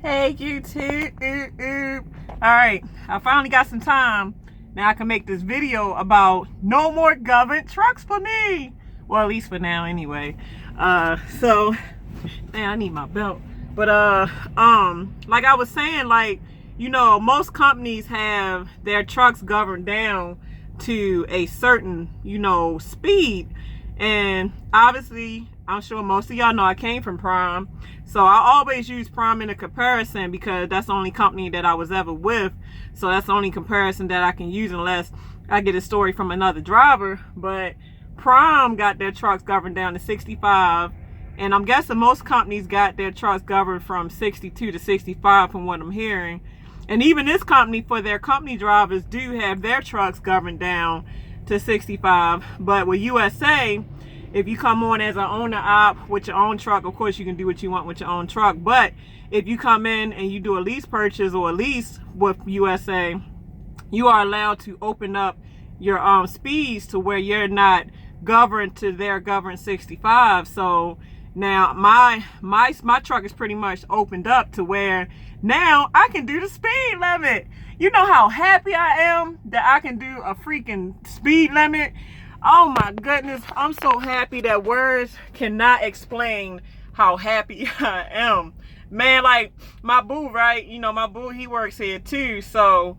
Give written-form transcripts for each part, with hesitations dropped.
Hey, YouTube. Alright, I finally got some time. Now I can make this video about no more government trucks for me. Well, at least for now anyway. Man, I need my belt. But like I was saying, most companies have their trucks governed down to a certain, speed. And obviously, I'm sure most of y'all know I came from Prime. So I always use Prime in a comparison because that's the only company that I was ever with. So that's the only comparison that I can use unless I get a story from another driver. But Prime got their trucks governed down to 65. And I'm guessing most companies got their trucks governed from 62 to 65 from what I'm hearing. And even this company, for their company drivers, do have their trucks governed down to 65. But with USA, if you come on as an owner op with your own truck, of course you can do what you want with your own truck. But if you come in and you do a lease purchase or a lease with USA, you are allowed to open up your speeds to where you're not governed to their governed 65. So now my truck is pretty much opened up to where now I can do the speed limit. You know how happy I am that I can do a freaking speed limit? Oh my goodness, I'm so happy that words cannot explain how happy I am. Man, like my boo, right? My boo, he works here too. So,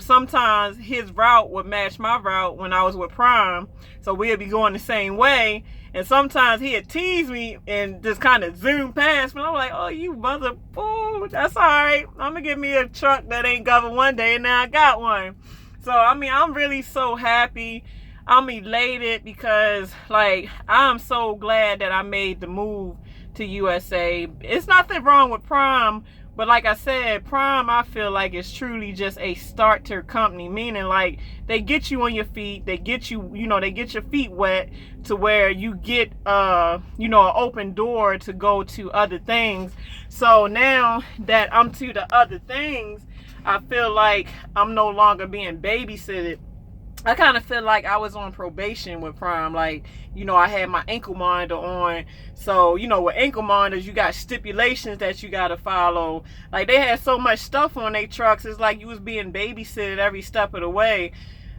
sometimes his route would match my route when I was with Prime. So we'd be going the same way. And sometimes he'd tease me and just kind of zoom past me. I'm like, oh, you mother fool. That's all right. I'm going to get me a truck that ain't governed one day and now I got one. So, I'm really so happy. I'm elated because, I'm so glad that I made the move to USA. It's nothing wrong with Prime, but like I said, Prime, I feel like it's truly just a starter company, meaning they get you on your feet, they get you, they get your feet wet to where you get, an open door to go to other things. So now that I'm to the other things, I feel like I'm no longer being babysitted. I kind of feel like I was on probation with Prime. I had my ankle monitor on. So, with ankle monitors, you got stipulations that you got to follow. They had so much stuff on their trucks. It's like you was being babysitted every step of the way.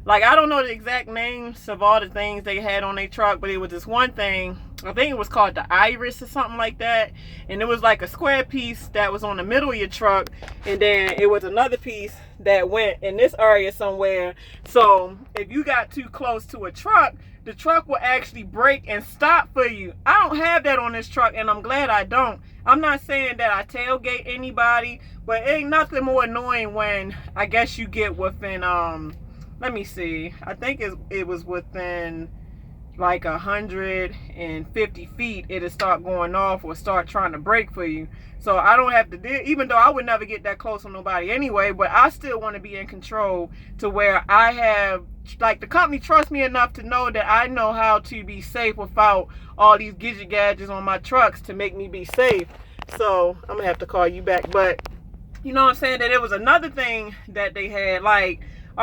I don't know the exact names of all the things they had on their truck, but it was this one thing. I think it was called the Iris or something like that. And it was like a square piece that was on the middle of your truck. And then it was another piece that went in this area somewhere. So if you got too close to a truck, the truck will actually brake and stop for you. I don't have that on this truck, and I'm glad I don't. I'm not saying that I tailgate anybody, but ain't nothing more annoying when I guess you get within let me see. I think it was within 150 feet. It'll start going off or start trying to brake for you. So I don't have to deal, even though I would never get that close on nobody anyway, but I still want to be in control to where I have, the company trusts me enough to know that I know how to be safe without all these gadgets on my trucks to make me be safe. So I'm going to have to call you back. But you know what I'm saying? That it was another thing that they had, all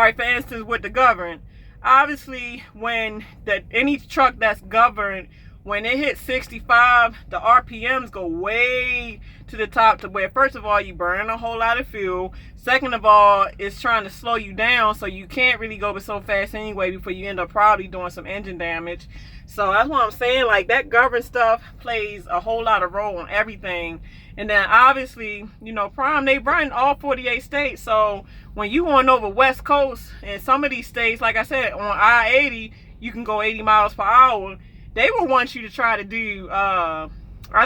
right, for instance, with the governed, obviously when any truck that's governed, when it hits 65, the RPMs go way to the top to where, first of all, you burn a whole lot of fuel. Second of all, it's trying to slow you down, so you can't really go so fast anyway before you end up probably doing some engine damage. So that's what I'm saying. That governed stuff plays a whole lot of role on everything. And then obviously, Prime, they run all 48 states. So when you on over West Coast and some of these states, like I said, on I-80, you can go 80 miles per hour. They will want you to try to do, I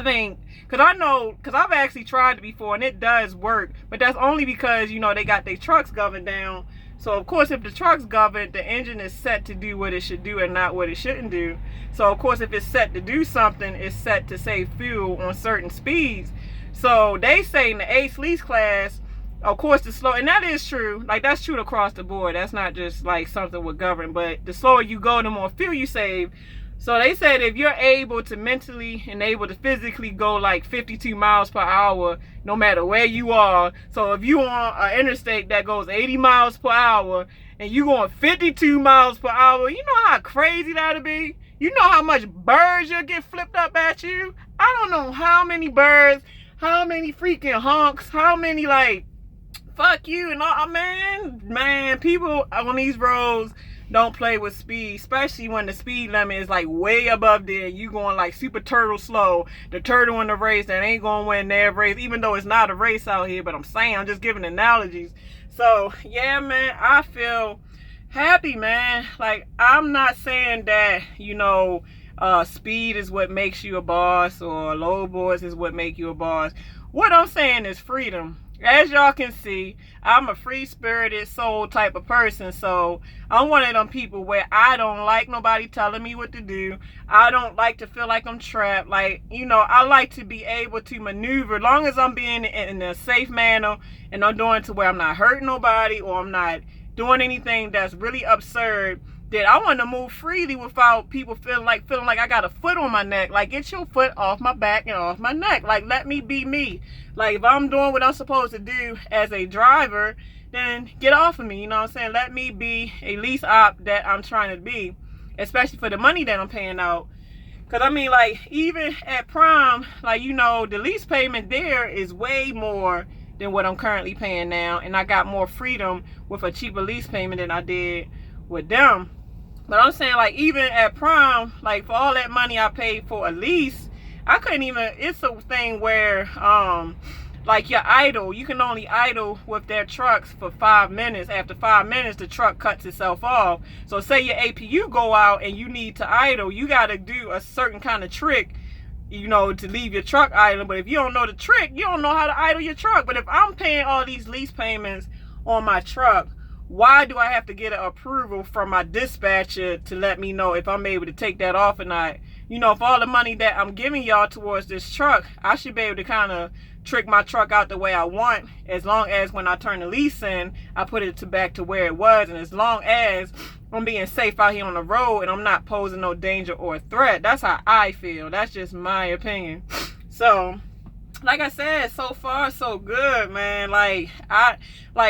think, because I've actually tried it before and it does work. But that's only because, they got their trucks governed down. So, of course, if the truck's governed, the engine is set to do what it should do and not what it shouldn't do. So, of course, if it's set to do something, it's set to save fuel on certain speeds. So, they say in the Ace Lease class, of course, the slow, and that is true. That's true across the board. That's not just, something with governed. But the slower you go, the more fuel you save. So they said if you're able to mentally and able to physically go 52 miles per hour, no matter where you are. So if you on an interstate that goes 80 miles per hour and you going 52 miles per hour, you know how crazy that'll be? You know how much birds you'll get flipped up at you? I don't know how many birds how many freaking honks, how many like, fuck you and all, man, people on these roads don't play with speed, especially when the speed limit is like way above there. You going like super turtle slow. The turtle in the race that ain't gonna win their race, even though it's not a race out here. But I'm saying, I'm just giving analogies. So yeah, man, I feel happy, man. Like, I'm not saying that, you know, speed is what makes you a boss, or low boys is what make you a boss. What I'm saying is freedom. As y'all can see, I'm a free-spirited soul type of person, so I'm one of them people where I don't like nobody telling me what to do. I don't like to feel like I'm trapped. Like, you know, I like to be able to maneuver, as long as I'm being in a safe manner and I'm doing to where I'm not hurting nobody or I'm not doing anything that's really absurd. That I want to move freely without people feeling like I got a foot on my neck. Like, get your foot off my back and off my neck. Like, let me be me. Like, if I'm doing what I'm supposed to do as a driver, then get off of me. You know what I'm saying? Let me be a lease op that I'm trying to be, especially for the money that I'm paying out. Because, I mean, like, even at Prime, like, you know, the lease payment there is way more than what I'm currently paying now. And I got more freedom with a cheaper lease payment than I did with them. But I'm saying, like, even at Prime, like, for all that money I paid for a lease, I couldn't even, it's a thing where, like, you're idle. You can only idle with their trucks for 5 minutes. After 5 minutes, the truck cuts itself off. So say your APU go out and you need to idle, you got to do a certain kind of trick, you know, to leave your truck idle. But if you don't know the trick, you don't know how to idle your truck. But if I'm paying all these lease payments on my truck, why do I have to get an approval from my dispatcher to let me know if I'm able to take that off or not? You know, for all the money that I'm giving y'all towards this truck, I should be able to kind of trick my truck out the way I want, as long as when I turn the lease in, I put it back to where it was, and as long as I'm being safe out here on the road and I'm not posing no danger or threat. That's how I feel. That's just my opinion. So, like I said, so far so good, man. Like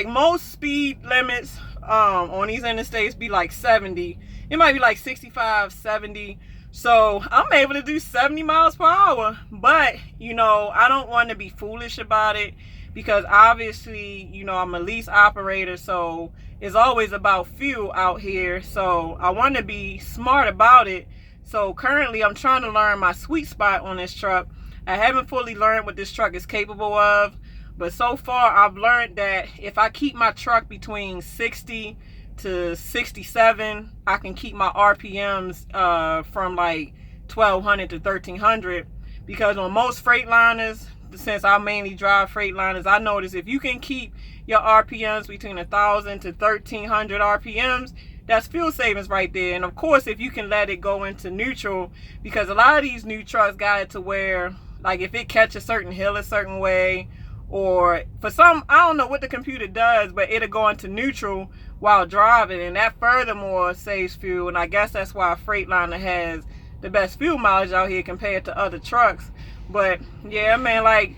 most speed limits on these interstates be like 70. It might be like 65, 70. So I'm able to do 70 miles per hour. But, you know, I don't want to be foolish about it, because obviously, you know, I'm a lease operator, so it's always about fuel out here. So I want to be smart about it. So currently I'm trying to learn my sweet spot on this truck. I haven't fully learned what this truck is capable of, but so far I've learned that if I keep my truck between 60 to 67, I can keep my RPMs from like 1200 to 1300, because on most Freightliners, since I mainly drive Freightliners, I notice if you can keep your RPMs between 1000 to 1300 RPMs, that's fuel savings right there. And of course, if you can let it go into neutral, because a lot of these new trucks got it to where, like, if it catches a certain hill a certain way, or for some, I don't know what the computer does, but it'll go into neutral while driving, and that furthermore saves fuel. And I guess that's why Freightliner has the best fuel mileage out here compared to other trucks. But yeah, man, like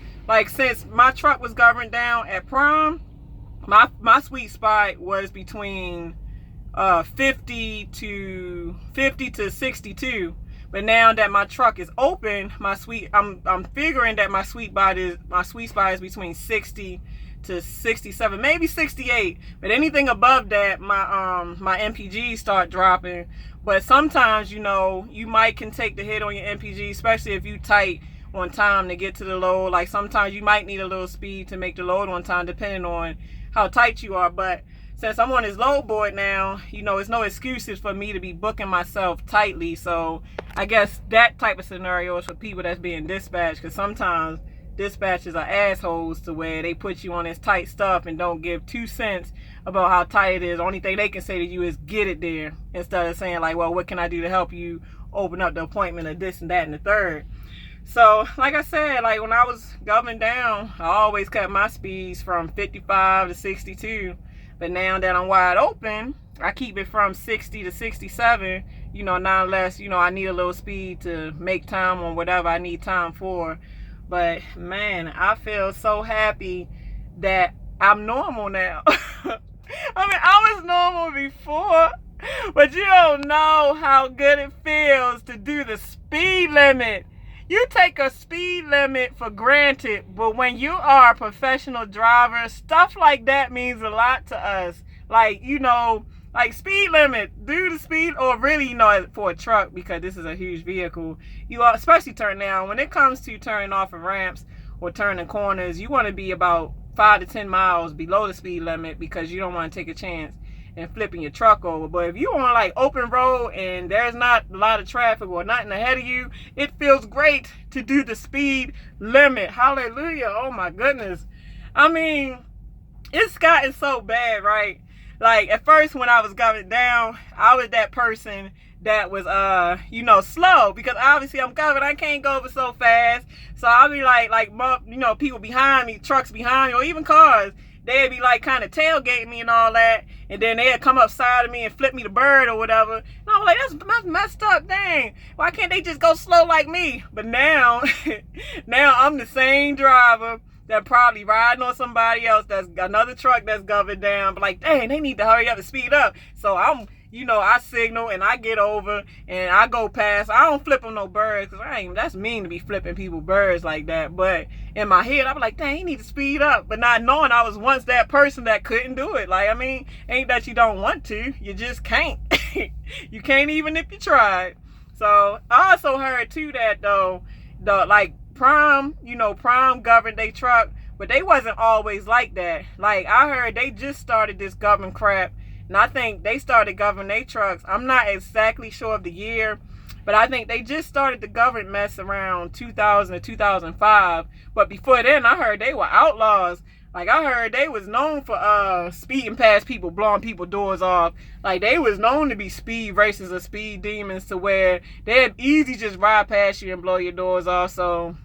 since my truck was governed down at Prime, my sweet spot was between 50 to 62. But now that my truck is open, I'm figuring that my sweet spot is between 60 to 67, maybe 68. But anything above that, my MPGs start dropping. But sometimes, you know, you can take the hit on your MPG, especially if you tight on time to get to the load. Like, sometimes you might need a little speed to make the load on time, depending on how tight you are. But since I'm on this load board now, you know, it's no excuses for me to be booking myself tightly. So I guess that type of scenario is for people that's being dispatched, because sometimes dispatchers are assholes to where they put you on this tight stuff and don't give 2 cents about how tight it is. The only thing they can say to you is get it there, instead of saying like, well, what can I do to help you open up the appointment, or this and that and the third. So like I said, like when I was governed down, I always kept my speeds from 55 to 62. But now that I'm wide open, I keep it from 60 to 67, you know, not unless, you know, I need a little speed to make time on whatever I need time for. But man, I feel so happy that I'm normal now. I mean, I was normal before, but you don't know how good it feels to do the speed limit. you take a speed limit for granted, but when you are a professional driver, stuff like that means a lot to us. Like, you know, like speed limit, do the speed, or really, you know, for a truck, because this is a huge vehicle, you are, especially turn down, when it comes to turning off of ramps or turning corners, you want to be about 5 to 10 miles below the speed limit, because you don't want to take a chance and flipping your truck over. But if you're on like open road and there's not a lot of traffic or nothing ahead of you, it feels great to do the speed limit. Hallelujah. Oh my goodness. I mean, it's gotten so bad, right? Like at first when I was going down, I was that person that was you know, slow, because obviously I'm governed, I can't go over so fast. So I'll be like you know, people behind me, trucks behind me, or even cars, they'd be like kind of tailgating me and all that, and then they'd come up side of me and flip me the bird or whatever. And I was like, that's messed up, dang. Why can't they just go slow like me? But now, now I'm the same driver that probably riding on somebody else, that's another truck that's governed down, but like, dang, they need to hurry up and speed up. So I'm, you know, I signal and I get over and I go past. I don't flip them no birds, because that's mean to be flipping people birds like that. But in my head, I'm like, dang, you need to speed up. But not knowing I was once that person that couldn't do it. Like, I mean, ain't that you don't want to, you just can't. You can't even if you tried. So I also heard too that though, like Prime, you know, Prime governed they truck, but they wasn't always like that. Like I heard they just started this government crap. And I think they started governing their trucks. I'm not exactly sure of the year, but I think they just started the government mess around 2000 or 2005. But before then, I heard they were outlaws. Like I heard they was known for speeding past people, blowing people doors off. Like they was known to be speed racers or speed demons, to where they'd easy just ride past you and blow your doors off. So,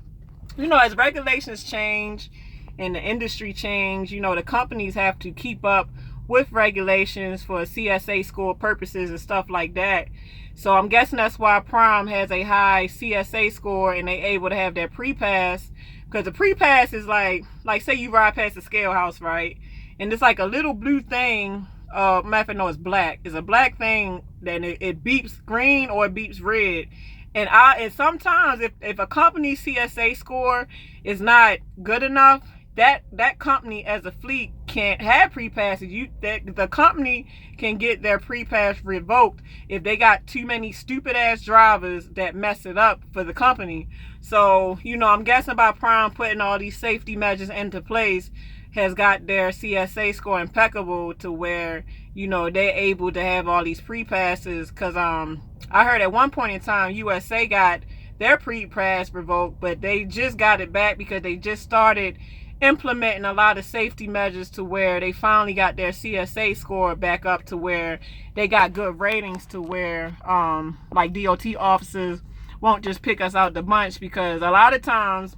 you know, as regulations change and the industry change, you know, the companies have to keep up with regulations for CSA score purposes and stuff like that. So I'm guessing that's why Prime has a high CSA score and they able to have their pre-pass, because the pre-pass is like say you ride past the scale house, right? And it's like a little blue thing, it's black. It's a black thing, then it beeps green or it beeps red. And sometimes if a company's CSA score is not good enough, that company as a fleet can't have pre-passes. The company can get their pre-pass revoked if they got too many stupid ass drivers that mess it up for the company. So, you know, I'm guessing by Prime putting all these safety measures into place has got their CSA score impeccable, to where, you know, they're able to have all these pre-passes. Because I heard at one point in time USA got their pre-pass revoked, but they just got it back because they just started implementing a lot of safety measures, to where they finally got their CSA score back up to where they got good ratings, to where like DOT officers won't just pick us out the bunch. Because a lot of times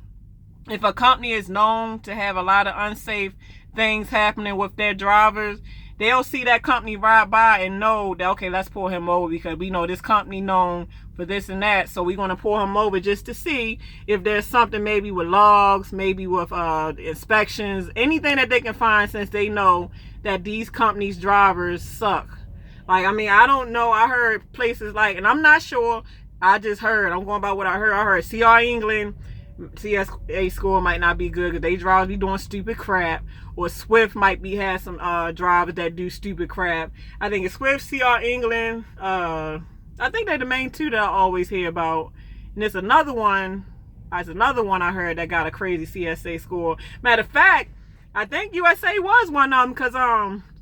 if a company is known to have a lot of unsafe things happening with their drivers, they'll see that company ride by and know that, okay, let's pull him over, because we know this company known for this and that. So we're going to pull him over just to see if there's something, maybe with logs, maybe with inspections, anything that they can find, since they know that these companies' drivers suck. Like, I mean, I don't know. I heard places like, and I'm not sure, I just heard, I'm going by what I heard CR England, CSA score might not be good because they drivers be doing stupid crap. Or Swift might be have some drivers that do stupid crap. I think it's Swift, CR England. I think they're the main two that I always hear about. And there's another one. I heard that got a crazy CSA score. Matter of fact, I think USA was one of them, because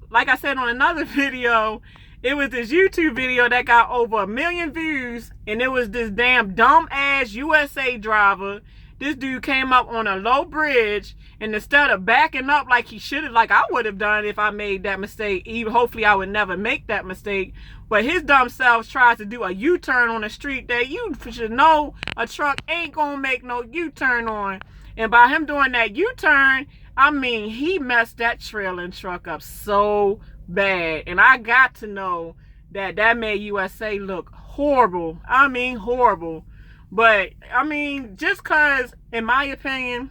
like I said on another video, it was this YouTube video that got over 1 million views, and it was this damn dumb ass USA driver. This dude came up on a low bridge, and instead of backing up like he should have, like I would have done if I made that mistake, hopefully I would never make that mistake, but his dumb self tries to do a U-turn on the street that you should know a truck ain't gonna make no U-turn on. And by him doing that U-turn, I mean, he messed that trailing truck up so bad. And I got to know that made USA look horrible. I mean, horrible. But, I mean, just because, in my opinion,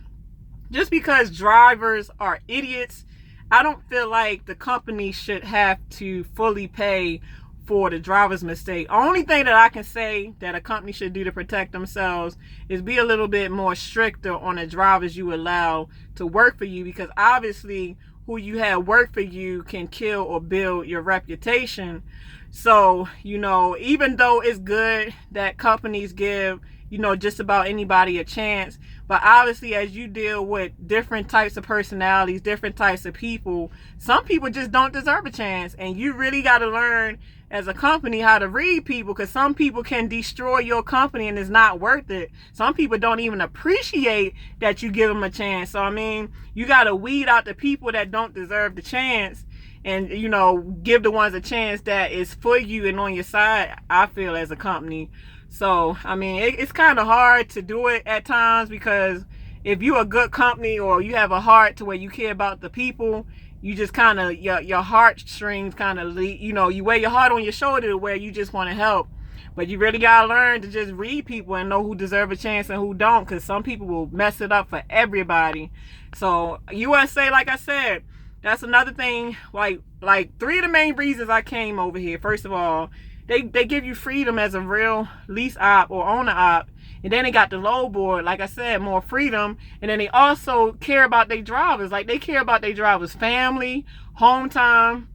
just because drivers are idiots, I don't feel like the company should have to fully pay for the driver's mistake. Only thing that I can say that a company should do to protect themselves is be a little bit more stricter on the drivers you allow to work for you, because obviously who you have work for you can kill or build your reputation. So, you know, even though it's good that companies give, you know, just about anybody a chance, but obviously as you deal with different types of personalities, different types of people, some people just don't deserve a chance. And you really got to learn as a company how to read people, because some people can destroy your company and it's not worth it. Some people don't even appreciate that you give them a chance. So I mean, you got to weed out the people that don't deserve the chance, and, you know, give the ones a chance that is for you and on your side, I feel, as a company. So I mean, it's kind of hard to do it at times, because if you're a good company or you have a heart to where you care about the people, you just kind of, your heartstrings kind of, you know, you wear your heart on your shoulder to where you just want to help. But you really got to learn to just read people and know who deserve a chance and who don't, because some people will mess it up for everybody. So USA, like I said, that's another thing. Like 3 of the main reasons I came over here. First of all, they give you freedom as a real lease op or owner op. And then they got the low board, like I said, more freedom. And then they also care about their drivers. Like, they care about their drivers' family, home time.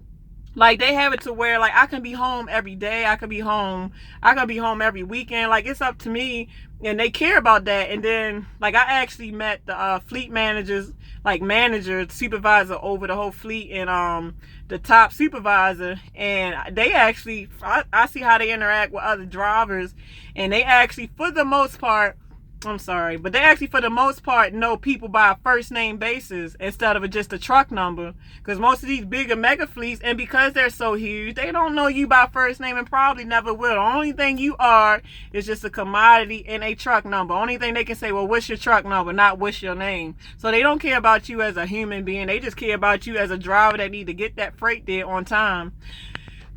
Like, they have it to where, like, I can be home every day. I can be home every weekend. Like, it's up to me. And they care about that. And then, like, I actually met the fleet managers, like manager, supervisor over the whole fleet, and the top supervisor. And they actually, I see how they interact with other drivers. And they actually, for the most part, but they actually, for the most part, know people by a first name basis instead of just a truck number. Because most of these bigger mega fleets, and because they're so huge, they don't know you by first name and probably never will. The only thing you are is just a commodity and a truck number. Only thing they can say, well, what's your truck number, not what's your name. So they don't care about you as a human being. They just care about you as a driver that need to get that freight there on time.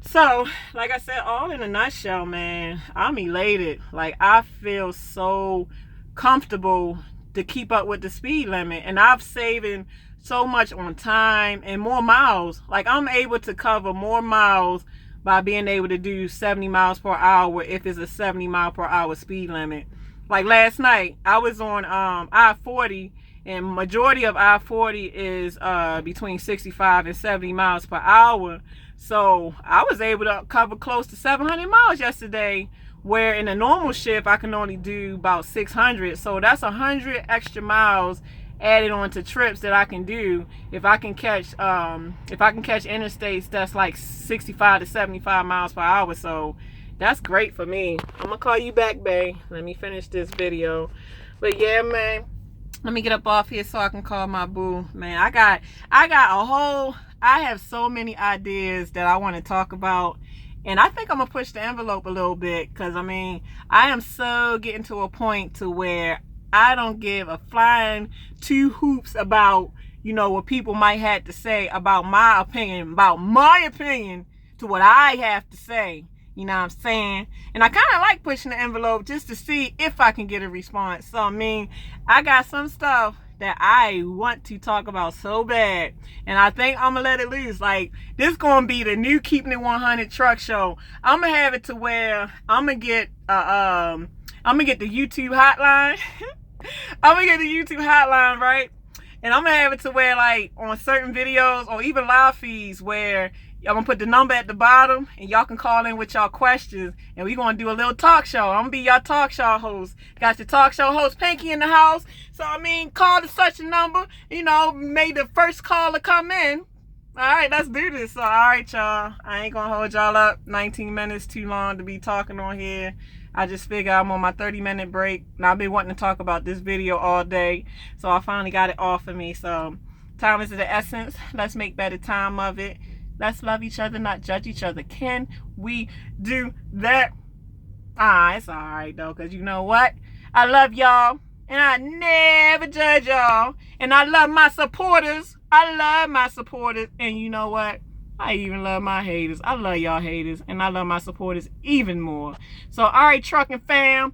So, like I said, all in a nutshell, man, I'm elated. Like, I feel so comfortable to keep up with the speed limit, and I've saving so much on time and more miles. Like, I'm able to cover more miles by being able to do 70 miles per hour if it's a 70 mile per hour speed limit. Like last night, I was on I-40, and majority of I-40 is between 65 and 70 miles per hour. So I was able to cover close to 700 miles yesterday, where in a normal shift I can only do about 600. So that's 100 extra miles added on to trips that I can do if I can catch interstates that's like 65 to 75 miles per hour. So that's great for me. I'm gonna call you back, babe. Let me finish this video. But yeah, man, let me get up off here so I can call my boo. Man, I have so many ideas that I want to talk about. And I think I'm going to push the envelope a little bit, because, I mean, I am so getting to a point to where I don't give a flying two hoops about, you know, what people might have to say about my opinion to what I have to say. You know what I'm saying? And I kind of like pushing the envelope just to see if I can get a response. So, I mean, I got some stuff that I want to talk about so bad, and I think I'm gonna let it loose. Like, this gonna be the new Keeping It 100 truck show. I'm gonna have it to where I'm gonna get the YouTube hotline. I'm gonna get the YouTube hotline, right? And I'm gonna have it to where, like, on certain videos or even live feeds, where I'm gonna put the number at the bottom and y'all can call in with y'all questions, and we're gonna do a little talk show. I'm gonna be y'all talk show host. Got your talk show host Pinky in the house. So I mean, call to such a number, you know, may the first caller come in. Alright, let's do this. So alright, y'all. I ain't gonna hold y'all up 19 minutes too long to be talking on here. I just figured I'm on my 30-minute break. Now, I've been wanting to talk about this video all day, so I finally got it off of me. So time is of the essence. Let's make better time of it. Let's love each other, not judge each other. Can we do that? It's alright though, because you know what? I love y'all, and I never judge y'all. And I love my supporters. And you know what? I even love my haters. I love y'all haters, and I love my supporters even more. So, alright, trucking fam.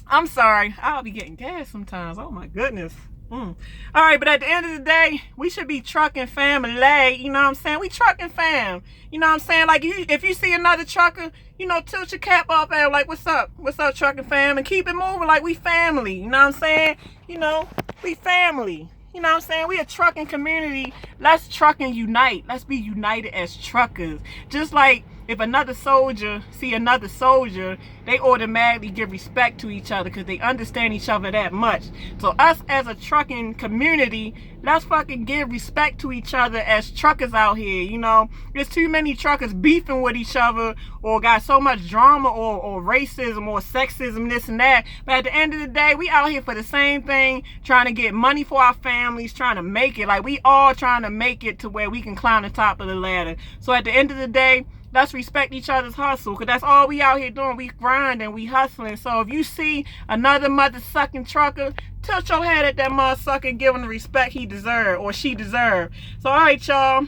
I'm sorry. I'll be getting gas sometimes. Oh my goodness. All right, but at the end of the day, we should be trucking family. You know what I'm saying? We trucking fam. You know what I'm saying? Like, if you see another trucker, you know, tilt your cap up at him, like, what's up? What's up, trucking fam? And keep it moving like we family. You know what I'm saying? You know, we family. You know what I'm saying? We a trucking community. Let's truck and unite. Let's be united as truckers. Just like if another soldier see another soldier, they automatically give respect to each other because they understand each other that much. So us as a trucking community, let's fucking give respect to each other as truckers out here. You know, there's too many truckers beefing with each other or got so much drama or racism or sexism, this and that. But at the end of the day, we out here for the same thing, trying to get money for our families, trying to make it. Like, we all trying to make it to where we can climb the top of the ladder. So at the end of the day, let's respect each other's hustle, because that's all we out here doing. We grinding, we hustling. So if you see another mother-sucking trucker, tilt your head at that motherfucker and give him the respect he deserve or she deserve. So all right, y'all,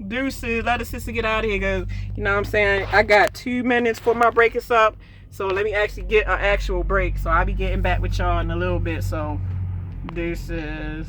deuces. Let the sister get out of here, because you know what I'm saying, I got 2 minutes for my break is up. So let me actually get an actual break. So I'll be getting back with y'all in a little bit. So deuces.